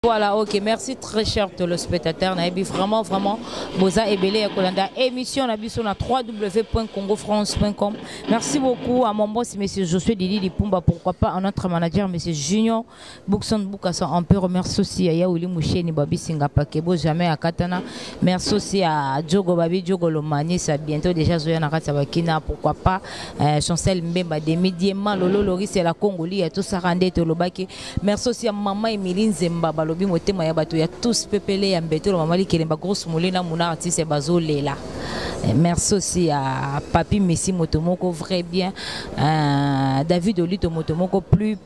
Voilà, ok, merci très cher téléspectateurs. Vraiment, vraiment, Boza et Belé Kolanda. Émission na www.congofrance.com. Merci beaucoup à mon boss, monsieur Josué Didi Lipumba. Pourquoi pas à notre manager, monsieur Junior Boukson Boukasson. On peut remercier aussi à Yaouli Moucheni Babi Singapa Kebo, jamais à Katana. Merci aussi à Djogo Babi, Djogo Lomani. Ça bientôt déjà Zoya Bakina. Pourquoi pas Chancel Mbemba, Demidiema, Lolo Loris et la Congoli, et tout ça rendait Tolobaki. Merci aussi à Maman Emiline Zemba. Motema ya bato ya tous pepele ya mbetelo mamali kelemba grosse molina muna artiste bazo lela. Merci aussi à Papi Messi Motomoko vrai bien, David Olito Motomoko plus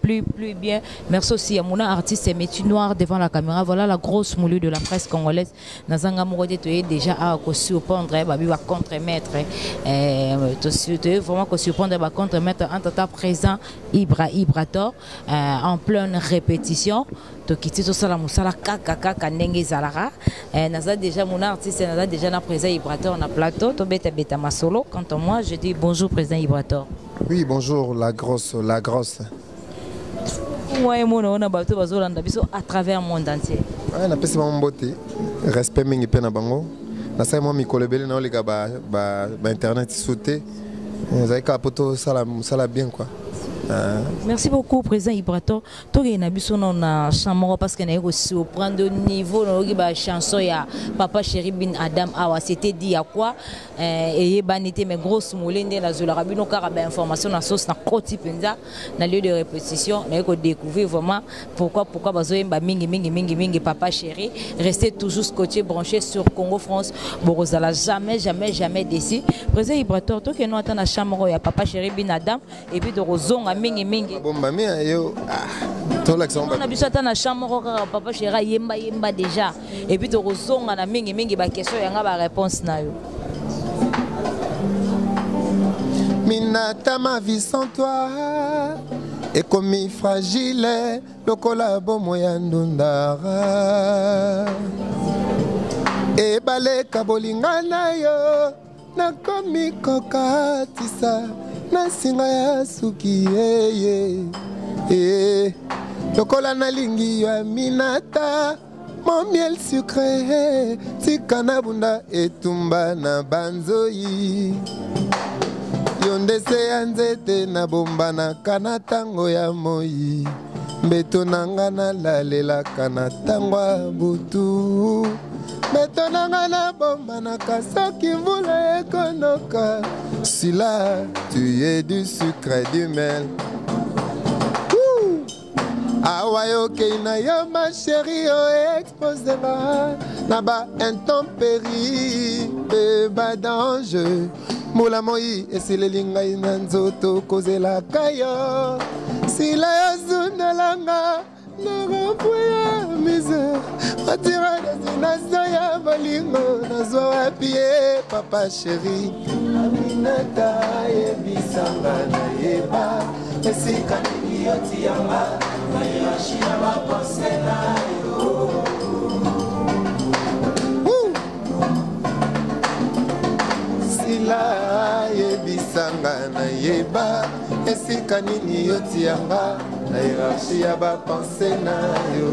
bien. Merci aussi à Mouna artiste métier noir devant la caméra. Voilà la grosse moulue de la presse congolaise. Nazanga Mourode tu es déjà à surprendre babi va contre-maître tu es vraiment surprendre va contre-maître en temps présent Ibrator en pleine répétition. Tokiti to sala musala kaka ndenge zalara naza déjà mon artiste naza déjà na président Ibrator na plateau to beta masolo. Quant à moi je dis bonjour président Ibrator. Oui bonjour la grosse moi mon on a bato bazolanda biso à travers le monde entier. Na pesa mon beauté respect mingi pe na bango na sai mo mikolebele na olika ba internet sauté zaika poto sala bien quoi. Merci beaucoup, président Ibrator. Toi, il y a une chambre parce qu'il y a aussi au point de niveau la chanson ya Papa Chéri Bin Adam Awa. C'était dit à quoi et banité mais grosse moulinde la zola rabino car information na sauce na koti penza na lieu de répétition na ko découvrir vraiment pourquoi bazoyemba mingi Papa Chéri restez toujours scotché branché sur Congo France borozala jamais déçu. Président Ibrator toi que nous attend la chambre ya Papa Chéri Bin Adam et puis de rozonga mingi bomba mia yo to l'accent on a besoin de na chambre Papa Chéri yemba déjà et puis de rozonga na mingi ba question yanga ba réponse na yo. Minata ma vie sans toi est comme fragile le collabo moya ndundara e bale kabolinga na yo na komi kokatisa na singa ya suki lokola na lingi ya minata mon miel sucré tikana bunda etumba na banzoyi yondese ya nzete na bomba na kana tango ya moi mbeto nanga na lalelaka na tango ya butu mbeto nanga na bomba na kasoki mvula ekonoka sila tu es du sucre du miel awa yokei na yo ma chérie o expose na ba intempérie pe ba danger mula moi esileli ngai na nzoto kozelaka yo sila yo zundelanga na bapuya misère atira destination ya bolingo nazwa wapi ye Papa Chéri aminata yebisanga na yeba esika nini yotiyanga mairashi na bapense na yo sila yebisanga na yeba esika nini yotiyanga na hiérarchie ya bapense na yo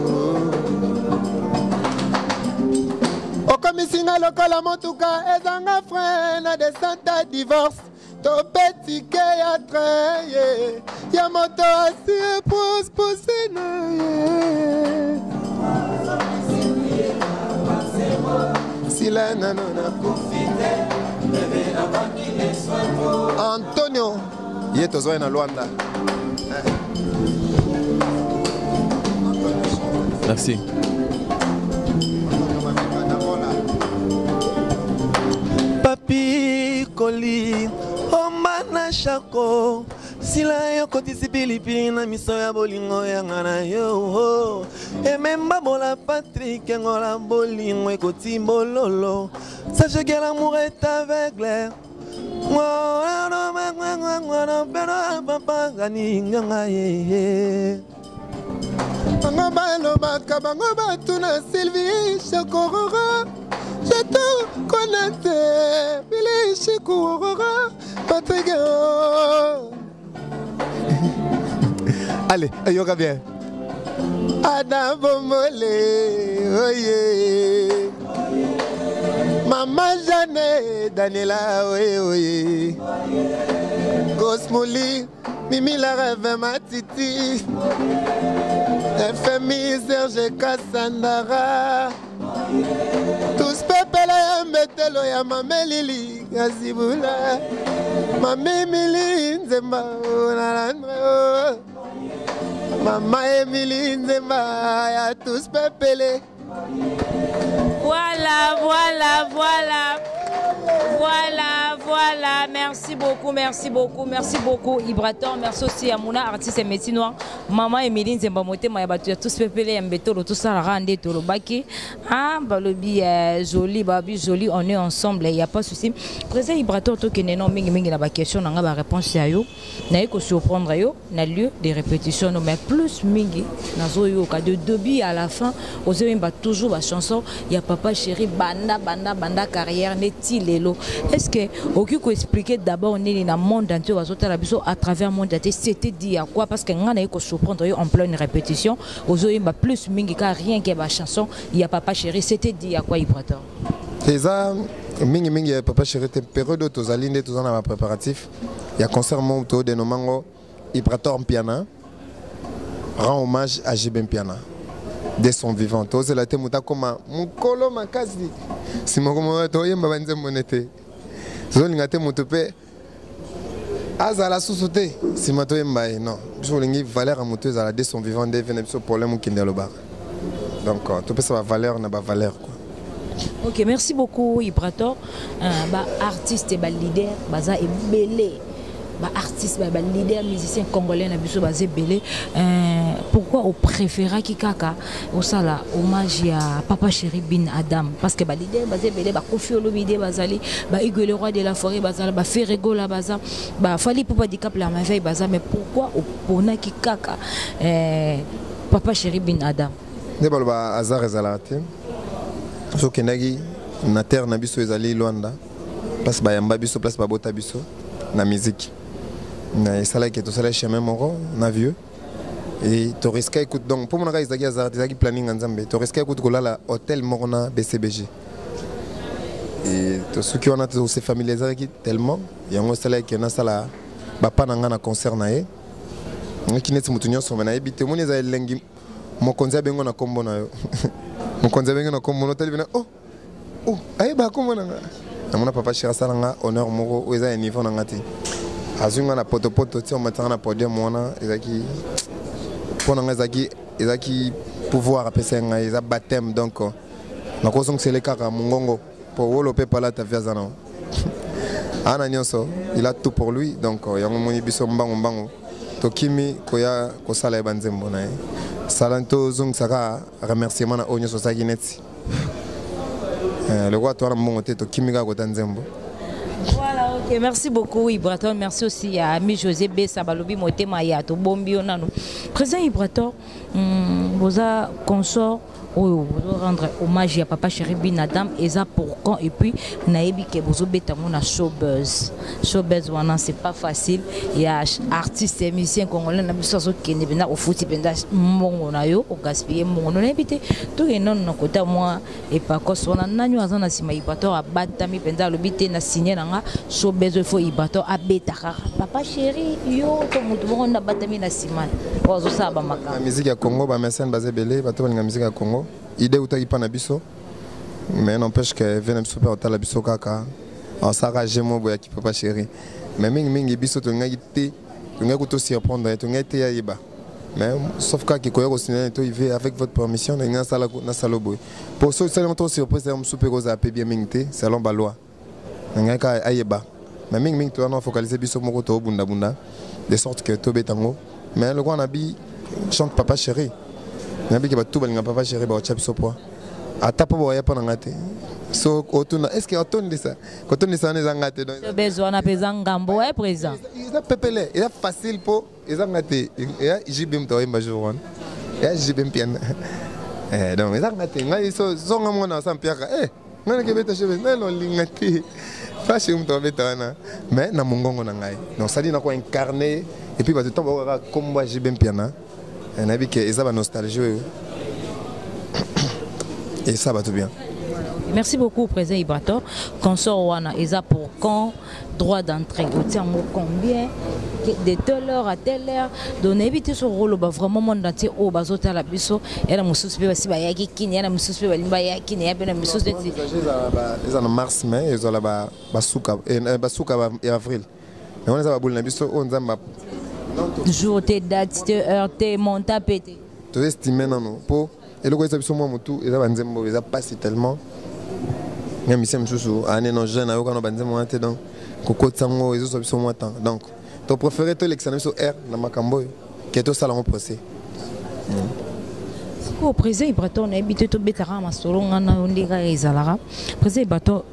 okomisinga lokola motuka ezanga frein na descente à divorce topetike ya train ya moto asi epose na ye sila nano na profite Antonio ye tozwa na Luanda. Merci. Papi Koli Omana Shako sila yo kotisi pilipili na miso ya bolingo yanga na yo ememba bola Patrick ngola bolingo ekoti bololo sache que l'amour est aveugle papa gani nganga ye bango balobaka bango batuna Sylvie Chakorora je te connais Billy Chakorora Patrick. Allez, yoga bien. Ada Bomole, oye. Maman Jeanne, Daniela, oye, oye. Cosmoli, Mimi la rêve ma titi. FMI, Serge Kassandara. Tous peuple ya mbetelo ya mamelili Gazibula. Mamemili nzemba onalandre. Mama Emily nzemba ya tous peuple. Voilà, voilà, voilà. Voilà, voilà, merci beaucoup, merci beaucoup, merci beaucoup Ibrator, merci aussi à Mouna, artiste et médecin noir, maman Emeline Zembamote, Mayabatu, tous pépélés, Mbetolo, tout ça, Randé, Tolobaki, ah, Balobi, joli, Babi, joli, on est ensemble, il n'y a pas de souci. Président Ibrator, tout qui n'est non, mingi, la question, on a la réponse à yo, n'a que surprendre yo, n'a lieu des répétitions, mais plus mingi, n'a yo, de début à la fin, aux yeux, toujours la chanson, il y a papa chéri, banda, carrière, n'est-il l'élo. Est-ce que aucun peut expliquer d'abord on est dans le monde entier à travers le monde entier c'était dit à quoi parce que on a eu surprendre en pleine répétition aux yeux plus mingi car rien que ma chanson il y a papa chéri c'était dit à quoi Ibrator déjà mingi papa chéri te période de tous alinde tous en préparatif il y a concert monto de nomango Ibrator piano rend hommage à JB Piana de son vivant tous la te muta comme mukolo makasi si mon to yemba banze monete zolinga te motope azala susute si mato yemba non zolingi valeur à moto ezala de son vivant de venir sur problème qui ndelo ba donc tout peut ça valeur na ba valeur quoi. OK, merci beaucoup Ibrator artiste et leader baza ebele artiste leader musicien congolais na biso basé belé pourquoi au préféra kikaka au sala hommage à papa chéri bin Adam parce que leader basé belé Kofi Olomide bazali Hugo le roi de la forêt bazala Ferrego la baza fali papa dicap la merveille baza mais pourquoi au pona kikaka papa chéri bin Adam ne balba azar ezalate so kenagi na terre na biso ezali Luanda place bayamba biso place babota biso na musique na sala que tout ça chemin moro na vieux et tu risques écoute donc pour mon gars izaki azar izaki planning nzambe tu risques écoute kolala hôtel morona BCBG et tout ce qui on a tous ces familiers qui tellement yango sala que na sala ba pananga na concert na ye qui net mutunyo so na ebite moni za lengi mo konza bengo na kombo na yo mo konza bengo na kombo no televina oh aye ba kombo na na papa chéri salanga honneur moko eza ya niveau na ngati azunga na poto ti on matanga na podium mona ezaki pona ezaki pouvoir apesa nga eza baptême donc na kozong c'est le kaka mungongo pour wolo pe pala ta viazana ana nyonso il a tout pour lui donc yango moni biso mbango to kimi koya ko sala banzembo na salanto zong saka remerciement na onyo sosaki neti le roi toi mon côté to kimi ga ko tanzembo. Voilà, ok, merci beaucoup Ibrator, merci aussi à ami José B. Sabalobi Motema Yato Bombi Onano. Président Ibrator, vous avez consort vous rendre hommage à papa chéri bin Adam et ça pour quand et puis naebi que vous avez na showbuzz wana c'est pas facile il y a artistes et musiciens congolais na biso so qui ne bena au foot benda mongo na yo au gaspiller mongo na ebité tout et non côté moi et pas quoi sona nanyo azana sima Ibrator abatami benda lo bité na signer nga showbuzz faut Ibrator abeta papa chéri yo to mutu mongo na batami na sima ozo saba maka la musique ya Congo ba message basé belé ba to na musique ya Congo idée ou taïpa na biso mais n'empêche que venem super au la biso kaka en s'arranger moi boya qui papa chéri mais mingi biso to ngaki te to ngaki to surprendre to ngaki te yaiba mais sauf que qui koyo cinéma to il avec votre permission na sala na salobo pour ça seulement to surprise am super rose a bien mingte selon ba loi ngaki ayeba mais mingi to na focaliser biso moko to bunda de sorte que to betango mais le grand abi chante papa chéri nabi ke batu balinga papa chéri ba chapiso poa ata po boya pana ngate so otuna est-ce que otondi ça kotondi ça neza ngate donc besoin na pesa ngambo est présent il a pepele il a facile po eza ngate ya jibim to yemba jour one ya jibim piana donc eza ngate ngai so zonga mona sa mpiaka ngana ke beta chebe nelo lingati fashi mto beta na mais na mungongo na ngai donc ça dit na ko incarner et puis ba to ba komba jibim piana nabi que ça va nostalgie et ça va tout bien. Merci beaucoup, Président Ibrator. Consort Wana, Eza pour quand, droit d'entrée, combien, de telle heure à telle heure. Donc, éviter ce rôle, vraiment, mon entier, au bazota la biso, et la moussous, si ba yaki kini, la moussous, ba yaki, et la moussous, ils en mars, mais ils ont là-bas, basuka, et avril. Mais on les a boule na biso, on zamba. Jour, tes dates, tes heures, tes monta pété. Tu estimes non, pour, et le quoi, ils sont moi, moutou, ils ont nzembo, ils ont passé tellement. Même si je suis un jeune, je suis donc Coco Tsango, ils sont sur moi. Donc, tu préfères te l'examen sur R dans ma camboy, qui est tout ça dans mon procès. Au président Ibrator, on a habité tout bétara ma solo, on a un dégât et zalara. Président Ibrator,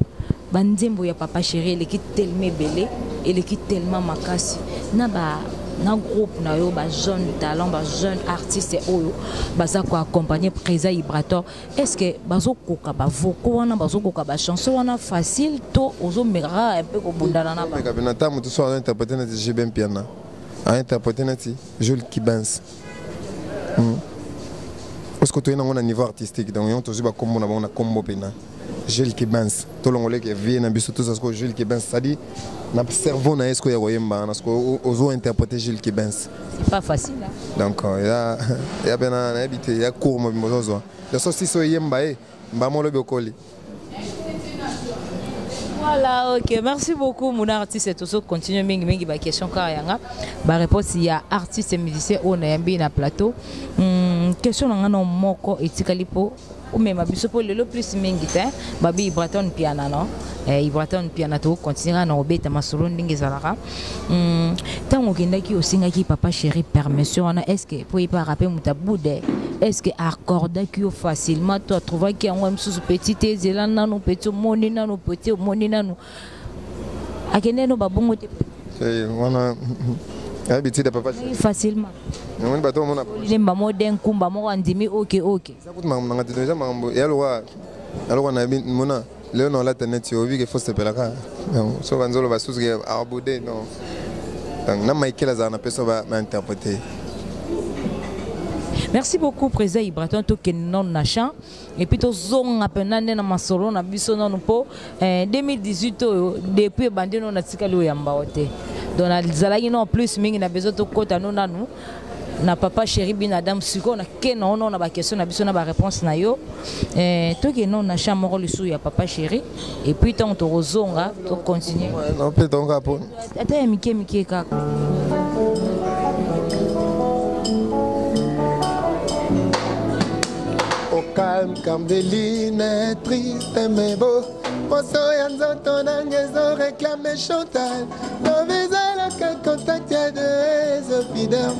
bandembo ya papa chéri, il est tellement belé, il est tellement makasi. Naba na groupe na yo ba jeune talent, ba jeune artiste oyo, baza ko accompagner président Ibrator. Est-ce que bazo koka ba voko wana bazo koka ba chanson wana facile to ozo mera un peu ko bundana na ba. Mais quand tu as soit interprété na JBM piano, a interprété na Jules Kibens. Parce que tu es dans un niveau artistique, donc on te dit bah comme on a combo pena. Jules Kibens, tout le monde qui vient na biso tout ça que Jules Kibens, ça dit na cerveau na esko ya royemba parce que ozo interpréter Jules Kibens. C'est pas facile là. Donc il y a bien un habité, il y a court mo mozozo. Le saucisse so yemba e mba mo le bokoli. Voilà, ok, merci beaucoup mon artiste et tout ça continue mingi ba question kayanga. Ba réponse il y a artiste et musicien on a yambi na plateau. Question nga no moko etikalipo ou même biso pour le plus mingi te babi Ibraton piano non. Ibraton piano to continuera na obeta masolo ndingi zalaka. Tango kendaki osingaki papa chéri permission na est-ce que pour y pas rappeler mutaboude est-ce que accordaki facilement toi trouver qu'il y a un petit zelana no petit moni na no petit moni na no akende no babongo te c'est wana habitude papa facilement on ba to mona limba moden kumba mo andimi ok ça coûte manga te déjà mambo et alors on a mona le non la tenet yo vi que faut se pelaka so banzolo ba susu ke arbude non donc na Michael za na peso ba interpréter. Merci beaucoup président Ibraton to kenon nachan et puis to zong apenane na masolo na biso non po 2018 depuis bande non na tikalo yamba ote donc na zalaki non plus mingi na besoin to kota non nanu na papa chéri bin adam siko na kenon non na ba question na biso na ba réponse na yo to kenon nachan moko lisu ya papa chéri et puis tant to zonga to continuer non peut donc pour ata mike kaka. Calme comme des lignes tristes mais beau. Pour soyons ton angezo réclame Chantal. Nos visages la contact de Zopidem.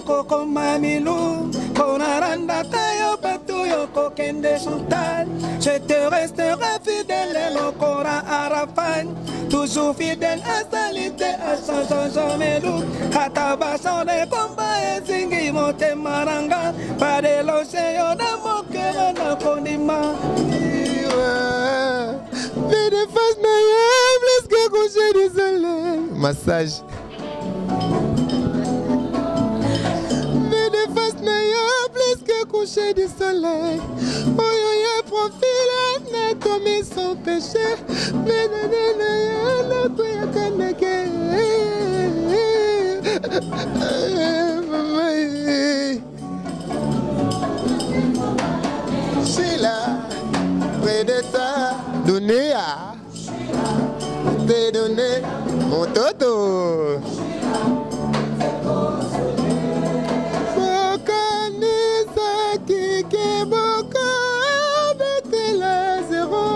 Koko mamilou, konaranda tayo patuyo kokende Chantal. Je te resterai fidèle et le Cora Arafat. Toujours fidèle à salité à Chanson Melou. Katabasson de combat et zingi monte maranga. Pas de l'océan dans mon cœur na kondima. Fais des faces meilleures, plus que coucher du soleil. Massage. Coucher du soleil, oh yo profil n'a commis son péché. Mais Sheila, près de ta donnée à t'ai donné mon toto. Bokanisa kike boka bete la zéro.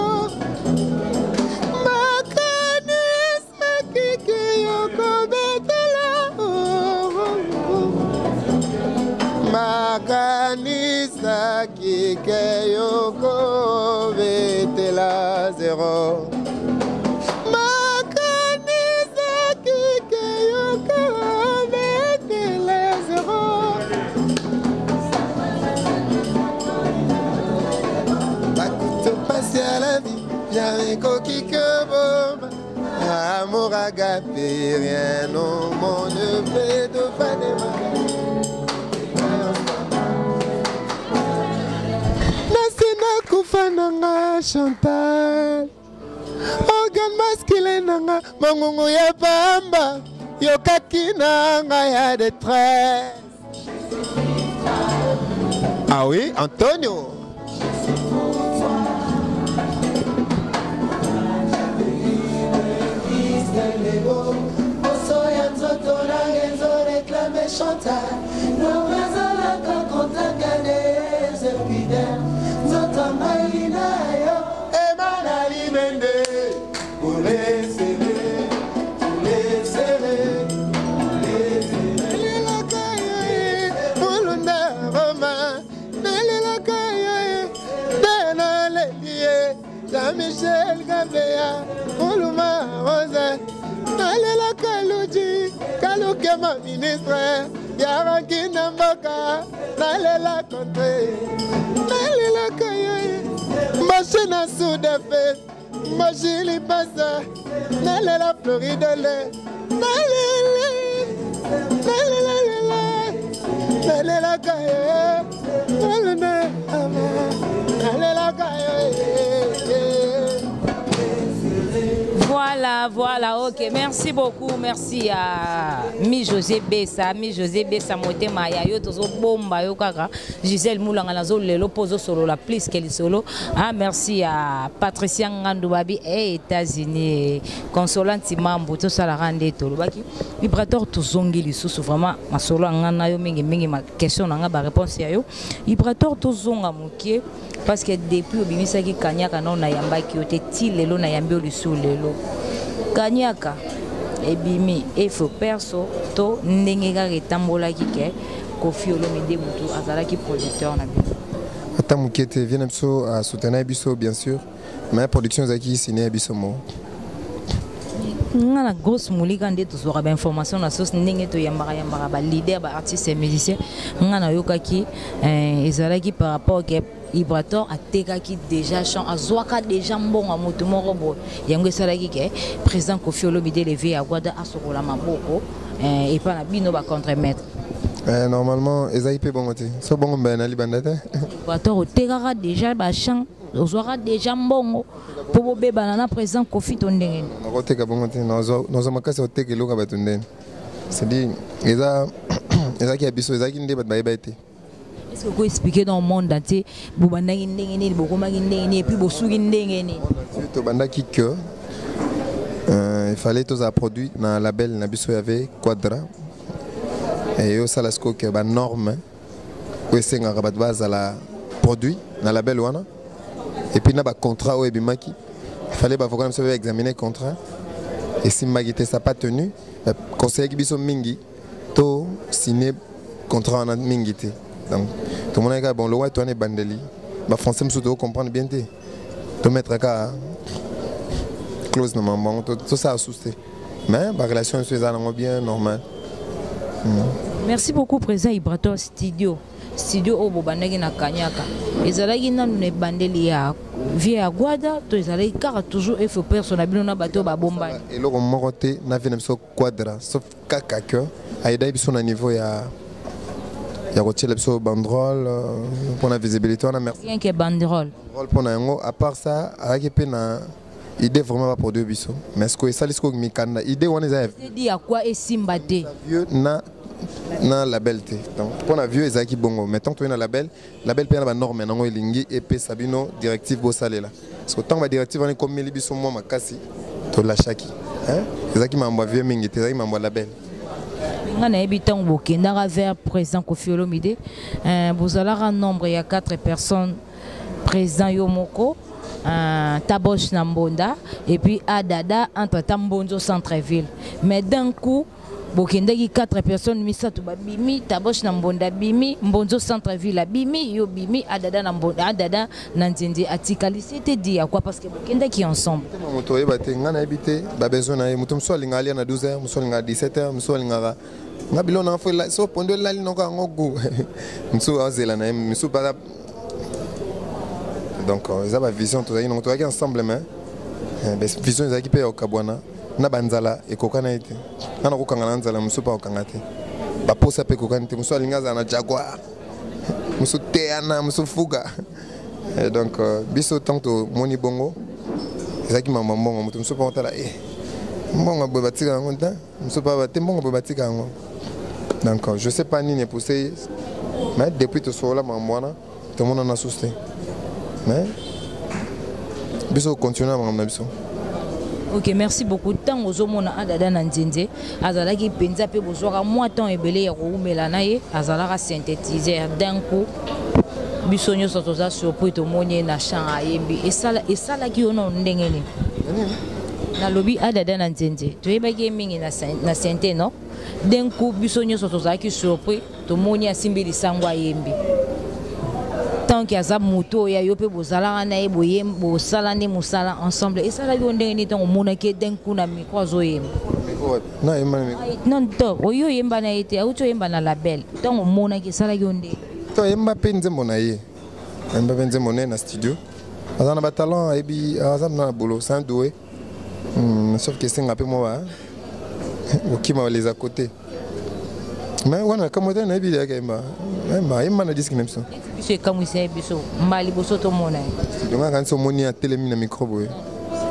Makanisa kike yoko bete la oro. Makanisa kike yoko bete la zéro. À la vie, j'avais coquille que bombe. Amour agapé, rien au monde ne peut te faire démarrer. Nasina Koufananga Chantal. Organe masculin nanga, mangungu ya pamba. Yokaki nanga ya détresse. Ah oui, Antonio. Chantal, nous faisons la contact des épidèmes. Nous entendons l'inaïo et Manali Mende. Pour les serrer, pour les serrer, pour les serrer. Les lacailles, pour l'honneur romain. Les lacailles, dans les liés. Jean-Michel Gabéa, pour l'homme rosé. Nalela Kaluji, Kaluke ma ministre, Yaranki Namboka, Nalela Conte, Nalela Kaye, Machina Soudafe, Machili Passa, Nalela Floride, Nalela, Nalela Kaye, Nalela Kaye. Voilà, ok. Merci beaucoup. Merci à José Bessa Moté Maya, yo tozo bomba yo kaka. Gisèle Moulanga nazo lelo pozo solo la plus qu'elle solo. Ah, merci à Patricia Ngandoubabi et États-Unis. Consolante Mambo to sala rande to lobaki. Vibrateur to zongi lisusu vraiment ma solo ngana yo mingi ma question nga ba réponse ya yo. Vibrateur to zonga mukie parce que depuis obimisa ki kanyaka non na yambaki ote ti lelo na yambi olusu lelo. Kanyaka ebimi efo perso to ndenge ka retambola kike Koffi Olomide Butu azalaki producteur na bi. Ata mukete vient biso à soutenir biso bien sûr, mais production zaki ciné biso mo. Ngana grosse mulika nde tozora ba information na sos ndenge to yambara ba leader ba artiste et musicien ngana yokaki ezalaki par rapport ke Vibrator atekaki déjà chant azwaka déjà mbongo moto moko bo yango esalaki ke président Koffi Olomide levé à Guada asokola maboko et pas na bino ba contre-maître. Normalement ezai pe bongo te so bongo mbena libanda te. Vibrator otekaka déjà ba chant ozwaka déjà mbongo po bobeba na président Koffi tondenge. Nakoteka bongo te nozo makasi oteka eloka batondene. C'est-à-dire ezaki abiso ezaki nde bat bayeba te. Est-ce que vous pouvez expliquer dans le monde entier, vous avez dit et puis vous avez que il fallait tous les produits dans le label Nabiso avait Quadra et aussi la scope que norme où c'est un rabat base à la produit dans le label wana et puis na ba contrat où ebimaki il fallait ba faut quand même examiner contrat et si magité ça pas tenu conseiller biso mingi to signer contrat en mingité. Donc, tout le monde est bon, le roi est bandeli. Les Français me souhaitent comprendre bien. Tu mettre à close dans mon tout ça a souci. Mais la relation est bien normale. Merci beaucoup, président Vibrator Studio. Studio au Bobandagi na Kanyaka. Les alagi na ne bandeli à via Guada, tu les alagi car toujours il faut personnellement na bateau ba bomba. Et là on monte na venir sur Quadra, sauf kaka que aïda ils sont à niveau ya ya kotiela biso banderole pour la visibilité on a merci rien que banderole pour na yango à part ça avec pe na idée vraiment pas produire biso mais est-ce que ça lisco mikanda idée on est dit à quoi est simbate vieux na label te donc pour na vieux ezaki bongo mettons to na label pe na ba norme nango elingi et pe sabino directive bo salela parce que tant ba directive on est comme libiso moi makasi to la chaki hein ezaki mambo vieux mingi te ezaki mambo label nga na yebi ntango bokendaka vers président Koffi Olomide bozalaka un nombre ya 4 personnes président yo moko Tabosh Nambonda et puis Adada entre Tambonzo centre-ville mais d'un coup bokendaki 4 personnes misato babimi Tabosh Nambonda bimi Mbonzo centre-ville bimi yo bimi Adada Nambonda Adada Nanzindi atikali c'était dit à quoi parce que bokendaki ensemble moto yebate nga na ebité ba besoin na moto mso alinga ali na 12h mso alinga 17h mso alinga nga bilona fo la so pondo lali noko ngogu mso azela na mso para donc ça va vision tout ça donc tout ensemble mais vision za ki pe okabwana na banzala ekokana ite na kokanga na nzala mso pa okanga te ba posa pe kokana te mso alinga za na jaguar mso teana mso fuga donc biso tanto moni bongo ezaki mama mbongo mutu mso pa otala mbongo bo batika ngonta mso pa ba te mbongo bo batika ngo donc je sais pas ni ne pousser mais depuis tout cela mamwana tout le monde en a soutenu mais biso continuer à biso. Ok, merci beaucoup. Tant aux hommes Adada Nanzinde, Azalaki penza pe bozwaka moi temps ebele ya koumela na ye, azalaka synthétiser d'un coup. Biso nyoso toza surpris to monye na chant ayembi et ça ki ono ndengeni. Na lobby Adada Nanzinde. To yebaki mingi na synthé non? D'un coup biso nyoso toza ki surpris to monye asimbi lisangwa ayembi. Tant qu'il y a ça moto ya yo pe bozala na ye boyem bosala ne musala ensemble et ça la yo ndenge ni tant mona ke d'un coup na micro zoyem na yemba non to oyo yemba na ete auto yemba na label tant mona ke sala yo ndenge to yemba pe nzembo na ye yemba pe nzembo na studio azana ba talent et bi azana na bolo sans doué sauf que c'est un peu moi qui m'a les à côté mais wana comme on a bien yemba yemba na disque même ça c'est comme c'est biso mbali bosoto mona donc quand on moni à télé na micro boy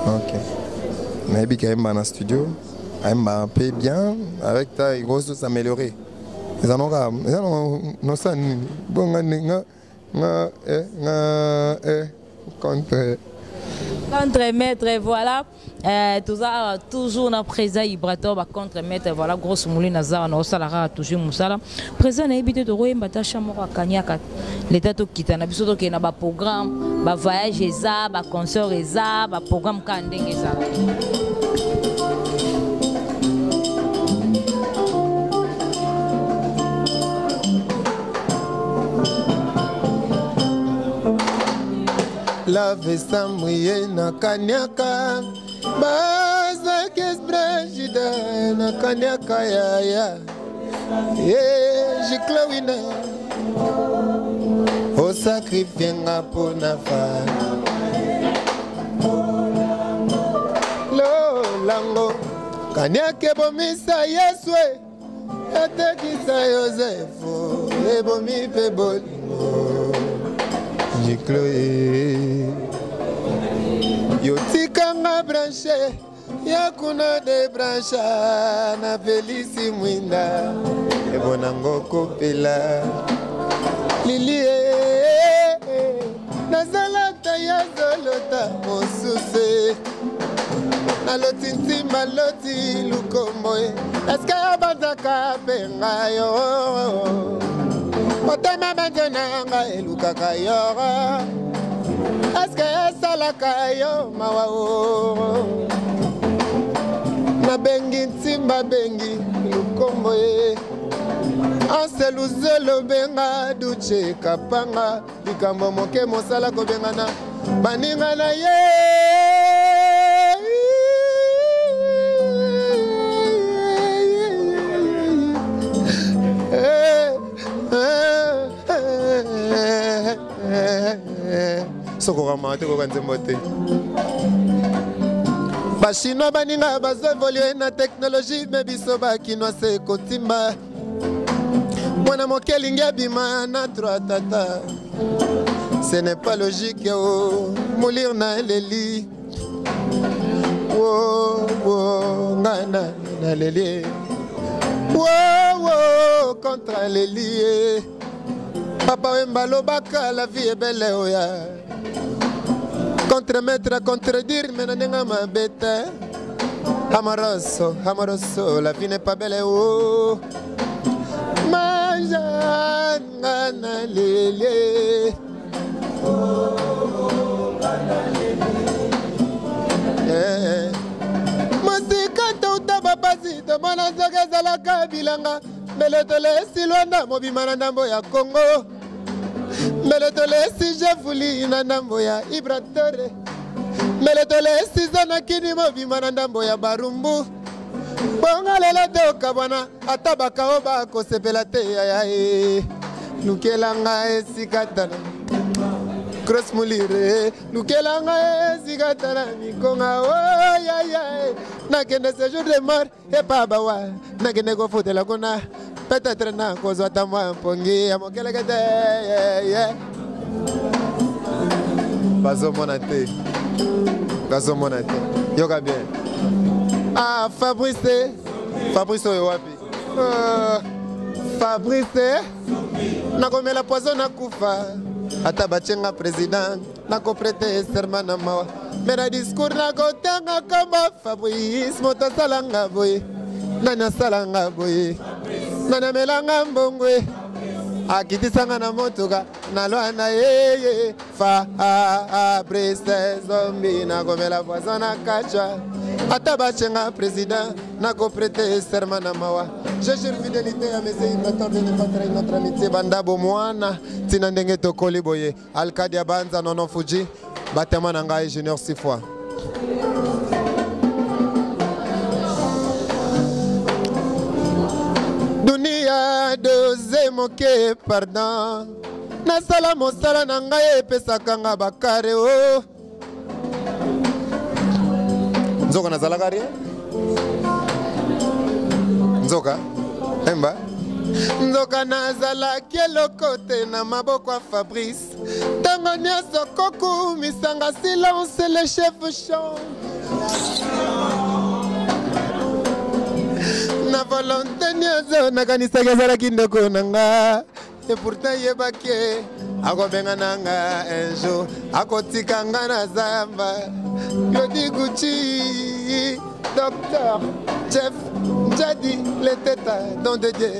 OK na yebi ka yemba na studio yemba un peu bien avec ta grosse s'améliorer ils en ont non ça bon nga contre-maître, voilà. Toujours dans présent, Ibrato, contre-maître, voilà, grosse moulin, Nazar, Salara, toujours Moussala. Présent, on a habité de Rouen, Batacha, Mora, Kanyaka. L'État qui est dans qui a un programme, un voyage, un concert, un programme, Kandeng, ça. La vesta mouillée na kanyaka baza kesbrajida na kanyaka ya jiklawina o sacrifier nga pona fa lo lango kanyake bomisa yeswe atekisa Yosefu ebomi pe bolingo Chloé yotikanga branché yakuna de brancha na Felici Mwinda ebonango kopela lilie nazalata ya zolota mosuse nalotinti maloti lukomboe eske abandaka pengayo Otama manjonanga elukaka yora Aske salaka yo mawao Nabengi ntimba bengi lukombo ye Anse luzelo benga duche kapanga Likambo moke mosala kobengana Baninga na ye Bachinois baninga bazo évoluer na technologie mais biso bakinois c'est kotimba Mwana mokelingi abima na trois tata. Ce n'est pas logique, oh, moulir na leli. Oh, oh, ngana na leli. Oh, oh, contre leli. Papa Wembalo Baka, la vie est belle, oh ya. Contre-maître, contredire, mais n'a ma bête. Amoroso, amoroso, la vie n'est pas belle, oh. Maja, ngana leli. Masika tauta babasi tomana zaga zalaka bilanga meletole silwanda mobimana ndambo ya Congo meletole si javuli na ndambo ya Ibratore meletole si zana kini mobimana ndambo ya Barumbu bonga lela toka bwana atabaka oba kosepela te ya nukelanga esikatana Cross mulire, nukelanga zigatana mikonga oh ya ya nakende ce jour de mort et pas bawa nakende go fote la kona peut-être na cause atama pongi amokele kete yeah bazo monate yoga bien ah Fabrice oyo wapi Fabrice nakomela poison na kufa ata bachenga président nako prêter serment na mawa mera discours nako tanga kamba Fabrice moto salanga boye nana salanga boye nana melanga mbongwe akitisanga na motoka nalwana yeye Fabrice zombi nako mela poison na kacha ata bachenga président nako prêter serment na mawa. Je jure fidélité à mes imitateurs de ne pas trahir notre amitié. Banda Bomwana, Tina Ndenge Tokoli Boye, Alkadia Banza, Nono Fuji, Batama Nangai Junior 6 fois. Dunia doze moke pardon. Nasala mosala nangai pesakanga bakare o. Nzoka nazala kari? Nzoka Emba Nzoka nazala kelokote na maboko ya Fabrice tango nyonso koku misanga silence le chef chant na volonté nyonso nakanisaki azalaki ndeko nanga et pourtant yebake akobenga nanga un jour akotikanga na zamba yodi Gucci docteur chef jadi le teta don de Dieu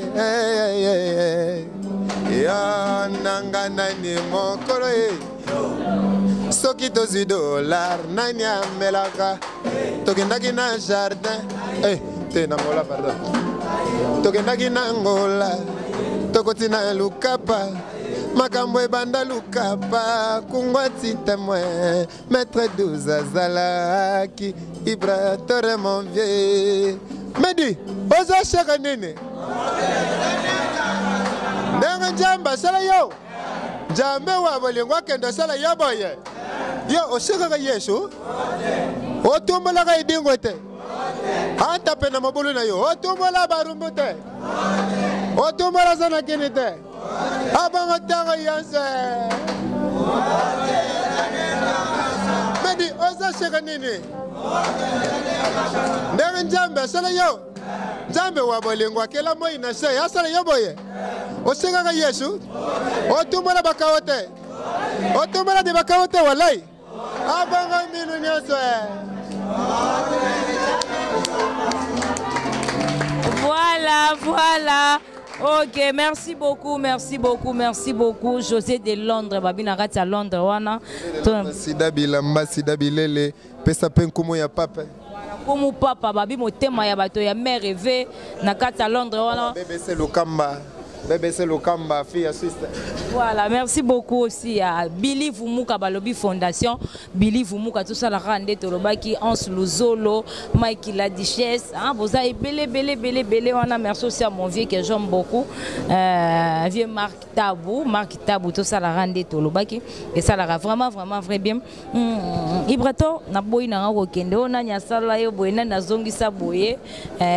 ya nanga nani mokolo soki tozwi dollar nani amelaka tokendaki na jardin te nangola pardon tokendaki na ngola tokoti na lukapa makambo ebanda lukapa kungwati témoin maître 12 azalaki Ibratore mon vieux Medi ozo shaka nini ndenge njamba sala yo jambe wa bolingwa kendo sala yo boye yo oshaka ka Yesu otumbola ka idingo te anta pena mabulu na yo otumbola barumbu te otumbola sana kini te abanga tanga yanse Medi ozo shaka nini ndenge njambe sala yo njambe wa bolingwa kela moi na se asala yo boye oseka ka Yesu otumbola bakawote otumbola de bakawote walai abanga minu nyoso Voilà. Ok, merci beaucoup. José de Londres, Babina Rati à Londres, wana. Sida bilamba, sida bilele, pesa penkumo ya papa. Comme papa, babi motema ya bato ya mère rêvé, na kati à Londres, wana. BBC Lukamba. BBC Lokamba, fille assiste. Voilà, merci beaucoup aussi à Billy Vumuka Balobi Fondation, Billy Vumuka, tout ça, la rande Tolobaki, Hans Luzolo, Mike la Duchesse, hein, vous avez belé, on a merci aussi à mon vieux que j'aime beaucoup, vieux Marc Tabou, tout ça, la rande Tolobaki, et ça, la vraiment vrai bien. Ibrato, na boy na wokende, on a nyasala yo boy na zongi sa boye,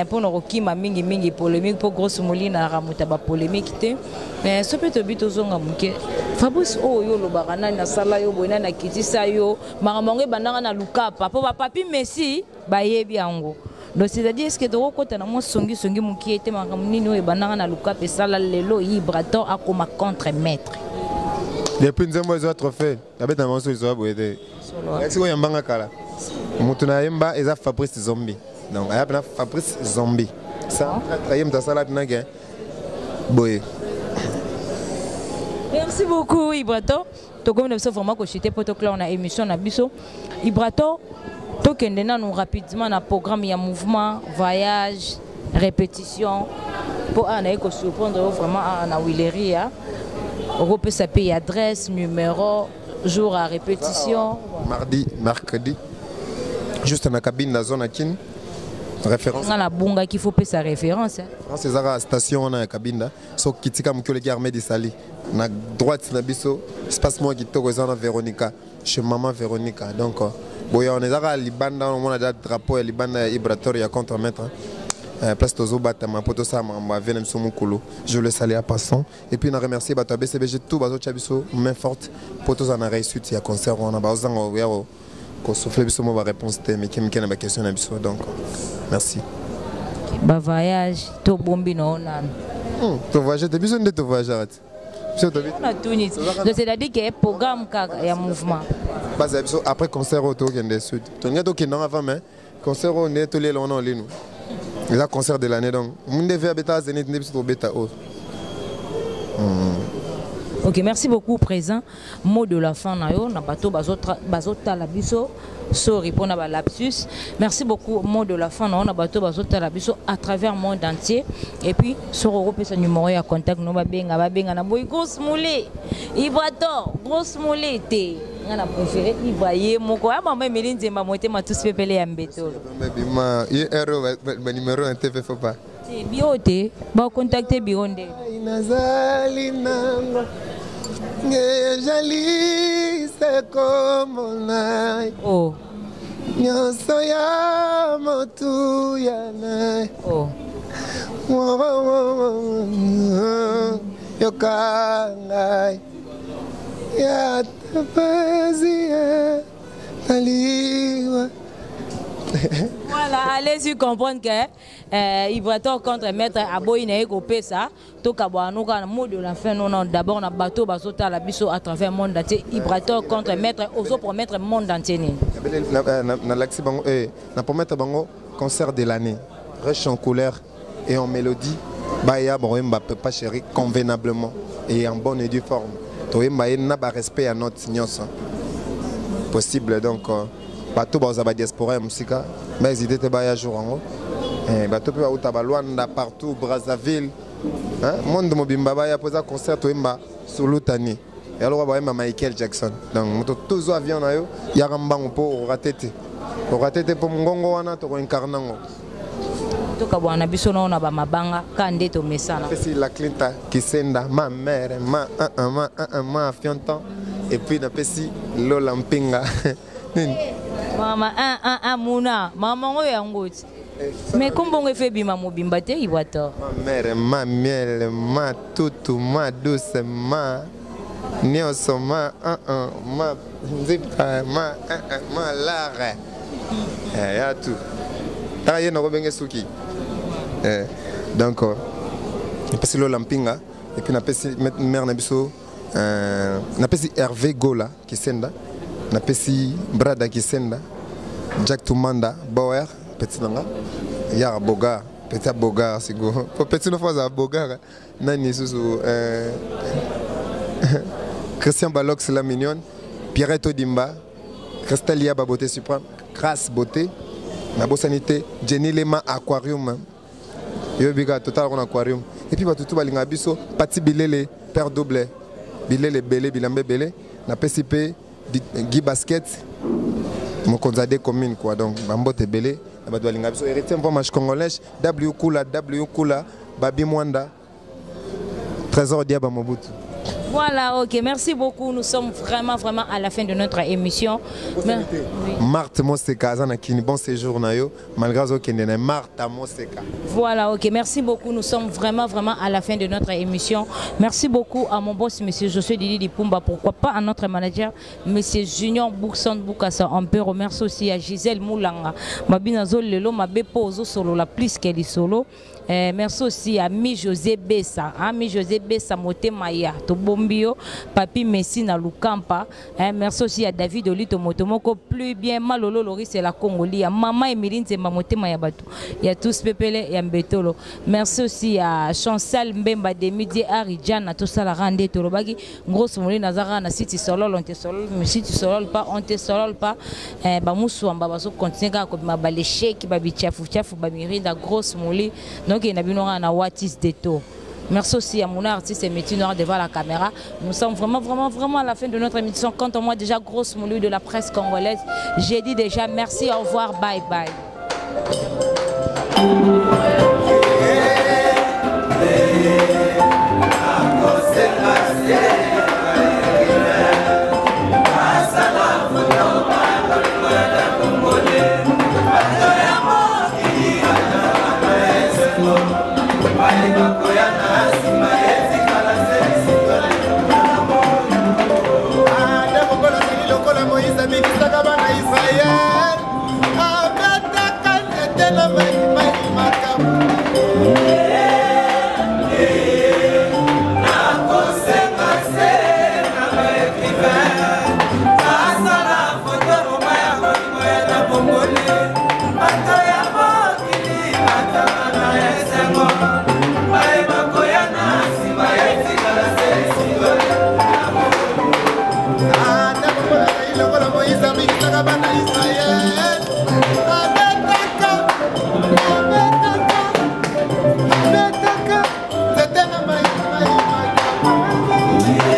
pour nos roki ma mingi polémique, pour grosse molina ramuta ba polémique. polémique te mais so peut to zonga muke Fabrice oyo lo barana na sala yo boina na kitisa yo makambo bandanga na lukapa po ba papi Messi bayebi yango donc c'est-à-dire est-ce que to ko tana mo songi muke te makambo nini oyo bandanga na lukapa sala lelo Ibrator akoma contre maître depuis nzembo zo trophée abeta monso zo boede est-ce que yambanga kala mutuna yemba eza Fabrice Zombie donc ayapna Fabrice Zombie ça ayem ta sala na gen boye. Merci beaucoup Ibrator. To comme nous vraiment que j'étais pour on a émission na biso. Ibrator, to kende na nous rapidement na programme ya mouvement, voyage, répétition pour anaï ko surprendre vraiment na Willeria. Europe sa paye adresse, numéro, jour à répétition. Mardi, mercredi. Juste dans la cabine la zone à Kin. Référence. On a la bunga qu'il faut payer sa référence. C'est la station dans la cabine. So kitika mukule qui armée de Sali. Na droite na biso, espace moi qui toko na Véronica, chez maman Véronica. Donc boya on est à Libanda, on a déjà drapeau et Libanda Ibrator ya contre maître. Place Tozobata ma poto ça ma venem somukulu. Je le salue à passant et puis on a remercié bato BCBG tout bazo chabiso main forte poto ça na réussite ya concert on a bazango yaro. Qu'on souffle biso mo ba réponse té mais qui me kena ba question na biso donc merci. Ba voyage to bombi no nan. To voyage te biso ndé to voyage arrête. On a tout dit. Donc c'est-à-dire qu'il y a un programme il y a mouvement. Après concert au Togo des Sud. Tu as dit avant mais concert au net les on en ligne. Les concert de l'année donc. Mon devait bêta Zénith ne peut bêta haut. Ok, merci beaucoup présent. Mot de la fin na yo na bato bazota la biso. Sorry pour na lapsus. Merci beaucoup. Mot de la fin na bato bazota la biso à travers le monde entier. Et puis sur Europe ce numéro ya contact no babenga na boy grosse moulé. Ibrator, grosse moulé té. Ngana préféré Ibraye moko ya maman Emeline Zemba moté ma tous pepele ya mbeto. Bima, euro ba numéro en TV faut pas. Biote, ba contacter Bionde. Inazali nanga. Ngejali se como nai. Oh. Nyoso ya motu ya nai. Oh. Yokangai. Ya tapazia taliwa. Voilà, allez-y comprendre que Ibrator contre maître Aboine et Kopesa, tout Kabouanouka, mot de la fin, non, d'abord on a bateau, basota la biso à travers le monde entier. Ibrator contre maître, oso promettre le monde entier. Na promettre bango concert de l'année, riche en couleurs et en mélodie, baya bon peut pas chéri convenablement et en bonne et due forme. Toyemba n'a pas respect à notre signos possible donc. Bato baza ba diaspora musika mais ils étaient ba ya jour en bato pe ba Luanda partout Brazzaville hein monde mobimba ba ya posa concert oimba solutani et alors ba Michael Jackson donc moto tozo avion na yo ya rambango po ratete pour ngongo wana to incarnango to ka bwana biso na ba mabanga kande to mesana c'est la Clinta qui senda ma mère ma fiantan et puis na pesi Lola Mpinga Mama muna mama ngoyo yangoti mais comment on fait bima mobimba te Ibrator ma mère ma miel ma tutu ma douce ma nyoso ma ma zipa ma lara ya tout ta yena ko benge suki donc parce que Lola Mpinga et puis na pesi mère na biso na pesi Hervé Gola qui senda na pesi Brada Kisenda, Jack Tumanda, Bauer, petit nanga, Yara Boga, petit Boga, c'est go. Pour petit no fois à Boga, nani sous Christian Balox la mignonne, Pierrette Odimba, Cristal Beauté Suprême, Grâce Beauté, na Bossanité, Jenny Lema Aquarium, Yobiga Total en Aquarium, et puis tout balinga biso, Pati Bilele, Père Double, Bilele Belé, Bilambe Belé, na PCP. Guy Basket, mon conseil commune quoi donc Bambote Belé, Badoalinga biso héritier pour match congolais, W Kula, Babi Mwanda, Trésor Diaba Mobutu. Voilà, ok, merci beaucoup. Nous sommes vraiment à la fin de notre émission. Marthe Moseka, bon séjour, malgré que Marthe Moseka. Voilà, ok, merci beaucoup. Nous sommes vraiment à la fin de notre émission. Merci beaucoup à mon boss, monsieur Josué Didi Lipumba. Pourquoi pas à notre manager, monsieur Junior Boukson Boukassa. On peut remercier aussi à Gisèle Moulanga. Mabinazo Lelo, Mabepo Solo, la plus qu'elle solo. Merci aussi à Mi José Bessa, Mi José Bessa Moté Maya, Tobombio, Papi Messina Lukampa. Merci aussi à David Olito Motomoko, plus bien Malolo Loris et la Congolie, Maman Emiline Zemba Moté Maya Batou. Il y a tous Pepele et Mbetolo. Merci aussi à Chancel Mbemba de Midi Aridjan, tout ça la rande Tolobagi. Grosse Mouli Nazara, na City Solol, on te solol, mais si tu solol pas, on te solol pas. Bamoussou en Babaso continue à comme Baléché qui babi Tchafou Tchafou Bamirinda, grosse Mouli. Donc il y a un Watis Deto. Merci aussi à mon artiste et métier noir devant la caméra. Nous sommes vraiment à la fin de notre émission. Quant à moi, déjà grosse moulu de la presse congolaise. J'ai dit déjà merci, au revoir, bye bye. Yeah.